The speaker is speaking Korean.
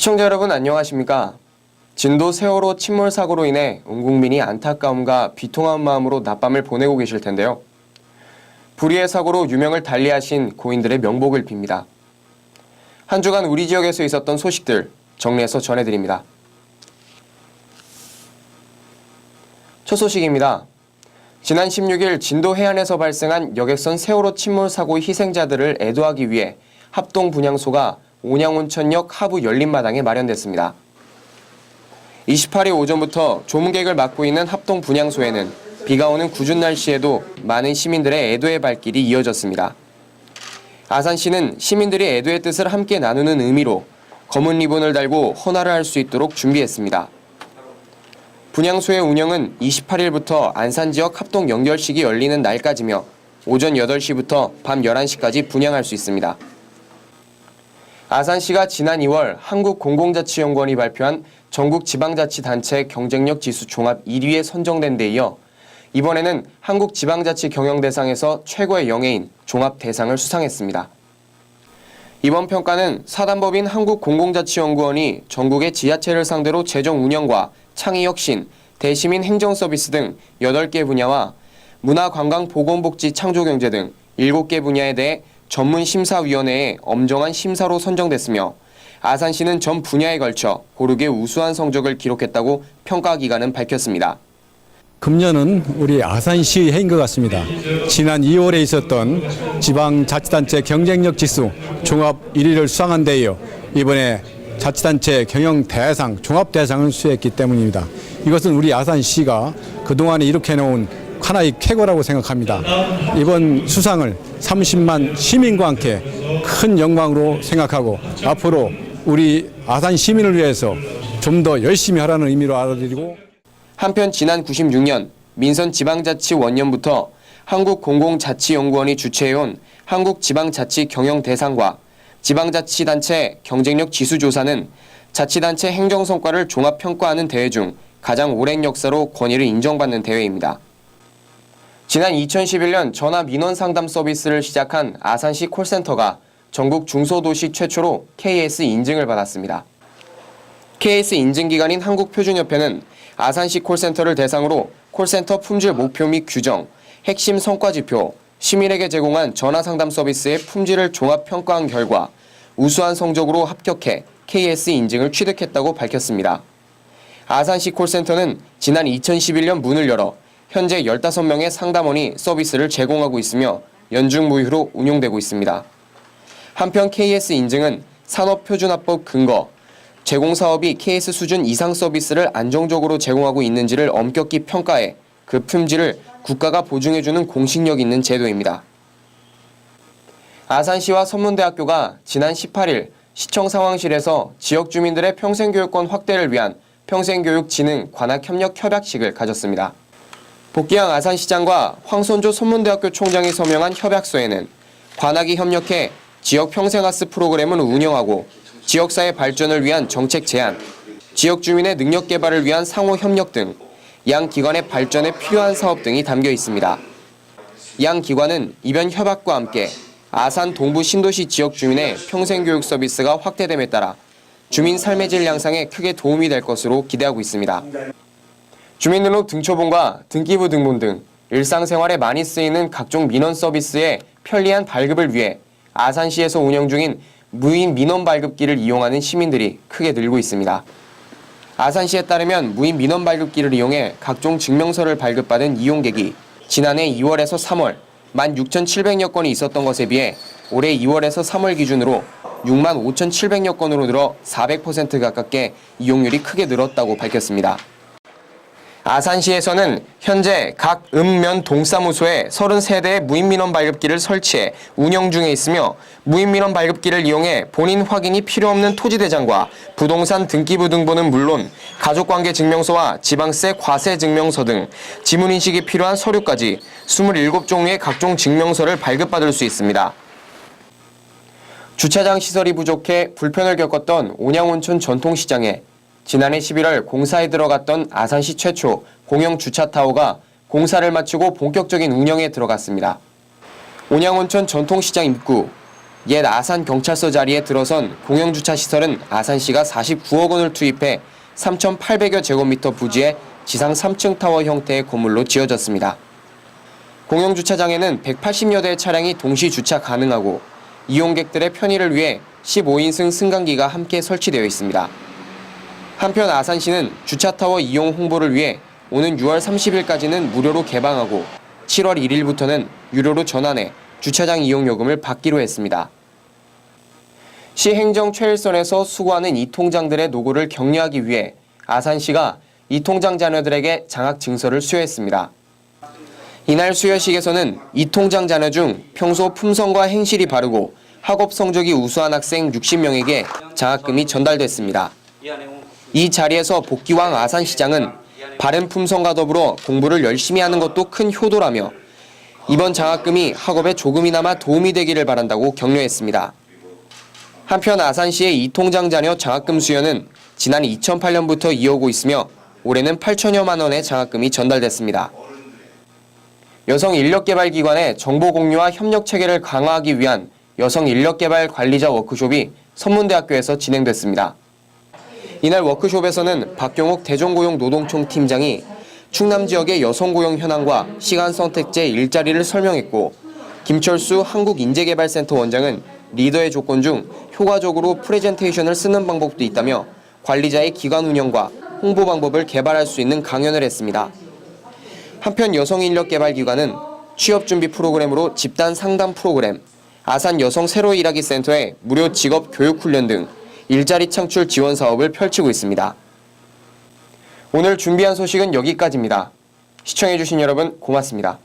시청자 여러분 안녕하십니까? 진도 세월호 침몰 사고로 인해 온 국민이 안타까움과 비통한 마음으로 낮밤을 보내고 계실 텐데요. 불의의 사고로 유명을 달리하신 고인들의 명복을 빕니다. 한 주간 우리 지역에서 있었던 소식들 정리해서 전해드립니다. 첫 소식입니다. 지난 16일 진도 해안에서 발생한 여객선 세월호 침몰 사고의 희생자들을 애도하기 위해 합동 분향소가 온양온천역 하부 열린마당에 마련됐습니다. 28일 오전부터 조문객을 맡고 있는 합동 분향소에는 비가 오는 궂은 날씨에도 많은 시민들의 애도의 발길이 이어졌습니다. 아산시는 시민들이 애도의 뜻을 함께 나누는 의미로 검은 리본을 달고 헌화를 할 수 있도록 준비했습니다. 분향소의 운영은 28일부터 안산 지역 합동 연결식이 열리는 날까지며 오전 8시부터 밤 11시까지 분향할 수 있습니다. 아산시가 지난 2월 한국공공자치연구원이 발표한 전국지방자치단체 경쟁력 지수 종합 1위에 선정된 데 이어 이번에는 한국지방자치경영대상에서 최고의 영예인 종합대상을 수상했습니다. 이번 평가는 사단법인 한국공공자치연구원이 전국의 지자체를 상대로 재정 운영과 창의혁신, 대시민 행정서비스 등 8개 분야와 문화관광보건복지 창조경제 등 7개 분야에 대해 전문심사위원회의 엄정한 심사로 선정됐으며 아산시는 전 분야에 걸쳐 고르게 우수한 성적을 기록했다고 평가기관은 밝혔습니다. 금년은 우리 아산시의 해인 것 같습니다. 지난 2월에 있었던 지방자치단체 경쟁력 지수 종합 1위를 수상한 데 이어 이번에 자치단체 경영대상, 종합대상을 수했기 때문입니다. 이것은 우리 아산시가 그동안에 이렇게 해놓은 하나의 쾌거라고 생각합니다. 이번 수상을 30만 시민과 함께 큰 영광으로 생각하고 앞으로 우리 아산 시민을 위해서 좀 더 열심히 하라는 의미로 알아드리고 한편 지난 96년 민선지방자치 원년부터 한국공공자치연구원이 주최해온 한국지방자치경영대상과 지방자치단체 경쟁력 지수조사는 자치단체 행정성과를 종합평가하는 대회 중 가장 오랜 역사로 권위를 인정받는 대회입니다. 지난 2011년 전화민원상담 서비스를 시작한 아산시 콜센터가 전국 중소도시 최초로 KS 인증을 받았습니다. KS 인증기관인 한국표준협회는 아산시 콜센터를 대상으로 콜센터 품질 목표 및 규정, 핵심 성과지표, 시민에게 제공한 전화상담 서비스의 품질을 종합평가한 결과 우수한 성적으로 합격해 KS 인증을 취득했다고 밝혔습니다. 아산시 콜센터는 지난 2011년 문을 열어 현재 15명의 상담원이 서비스를 제공하고 있으며 연중무휴로 운용되고 있습니다. 한편 KS 인증은 산업표준화법 근거, 제공사업이 KS 수준 이상 서비스를 안정적으로 제공하고 있는지를 엄격히 평가해 그 품질을 국가가 보증해주는 공신력 있는 제도입니다. 아산시와 선문대학교가 지난 18일 시청 상황실에서 지역 주민들의 평생교육권 확대를 위한 평생교육진흥 관악협력 협약식을 가졌습니다. 복기양 아산시장과 황선조 선문대학교 총장이 서명한 협약서에는 관악이 협력해 지역 평생학습 프로그램을 운영하고 지역사회 발전을 위한 정책 제안, 지역 주민의 능력 개발을 위한 상호 협력 등 양 기관의 발전에 필요한 사업 등이 담겨 있습니다. 양 기관은 이번 협약과 함께 아산 동부 신도시 지역 주민의 평생교육 서비스가 확대됨에 따라 주민 삶의 질 향상에 크게 도움이 될 것으로 기대하고 있습니다. 주민등록 등초본과 등기부 등본 등 일상생활에 많이 쓰이는 각종 민원 서비스의 편리한 발급을 위해 아산시에서 운영 중인 무인 민원 발급기를 이용하는 시민들이 크게 늘고 있습니다. 아산시에 따르면 무인 민원 발급기를 이용해 각종 증명서를 발급받은 이용객이 지난해 2월에서 3월 16,700여 건이 있었던 것에 비해 올해 2월에서 3월 기준으로 65,700여 건으로 늘어 400% 가깝게 이용률이 크게 늘었다고 밝혔습니다. 아산시에서는 현재 각 읍면 동사무소에 33대의 무인민원 발급기를 설치해 운영 중에 있으며 무인민원 발급기를 이용해 본인 확인이 필요 없는 토지대장과 부동산 등기부 등본은 물론 가족관계 증명서와 지방세 과세 증명서 등 지문인식이 필요한 서류까지 27종류의 각종 증명서를 발급받을 수 있습니다. 주차장 시설이 부족해 불편을 겪었던 온양온천 전통시장에 지난해 11월 공사에 들어갔던 아산시 최초 공영 주차타워가 공사를 마치고 본격적인 운영에 들어갔습니다. 온양온천 전통시장 입구, 옛 아산 경찰서 자리에 들어선 공영주차 시설은 아산시가 49억 원을 투입해 3,800여 제곱미터 부지에 지상 3층 타워 형태의 건물로 지어졌습니다. 공영주차장에는 180여 대의 차량이 동시 주차 가능하고 이용객들의 편의를 위해 15인승 승강기가 함께 설치되어 있습니다. 한편 아산시는 주차타워 이용 홍보를 위해 오는 6월 30일까지는 무료로 개방하고 7월 1일부터는 유료로 전환해 주차장 이용 요금을 받기로 했습니다. 시 행정 최일선에서 수고하는 이 통장들의 노고를 격려하기 위해 아산시가 이 통장 자녀들에게 장학 증서를 수여했습니다. 이날 수여식에서는 이 통장 자녀 중 평소 품성과 행실이 바르고 학업 성적이 우수한 학생 60명에게 장학금이 전달됐습니다. 이 자리에서 복기왕 아산시장은 바른 품성과 더불어 공부를 열심히 하는 것도 큰 효도라며 이번 장학금이 학업에 조금이나마 도움이 되기를 바란다고 격려했습니다. 한편 아산시의 이 통장 자녀 장학금 수여는 지난 2008년부터 이어오고 있으며 올해는 8천여만 원의 장학금이 전달됐습니다. 여성 인력개발기관의 정보 공유와 협력 체계를 강화하기 위한 여성 인력개발 관리자 워크숍이 선문대학교에서 진행됐습니다. 이날 워크숍에서는 박경옥 대전고용노동총 팀장이 충남 지역의 여성 고용 현황과 시간 선택제 일자리를 설명했고 김철수 한국인재개발센터 원장은 리더의 조건 중 효과적으로 프레젠테이션을 쓰는 방법도 있다며 관리자의 기관 운영과 홍보 방법을 개발할 수 있는 강연을 했습니다. 한편 여성인력개발기관은 취업준비 프로그램으로 집단 상담 프로그램, 아산 여성 새로 일하기 센터의 무료 직업 교육 훈련 등 일자리 창출 지원 사업을 펼치고 있습니다. 오늘 준비한 소식은 여기까지입니다. 시청해주신 여러분 고맙습니다.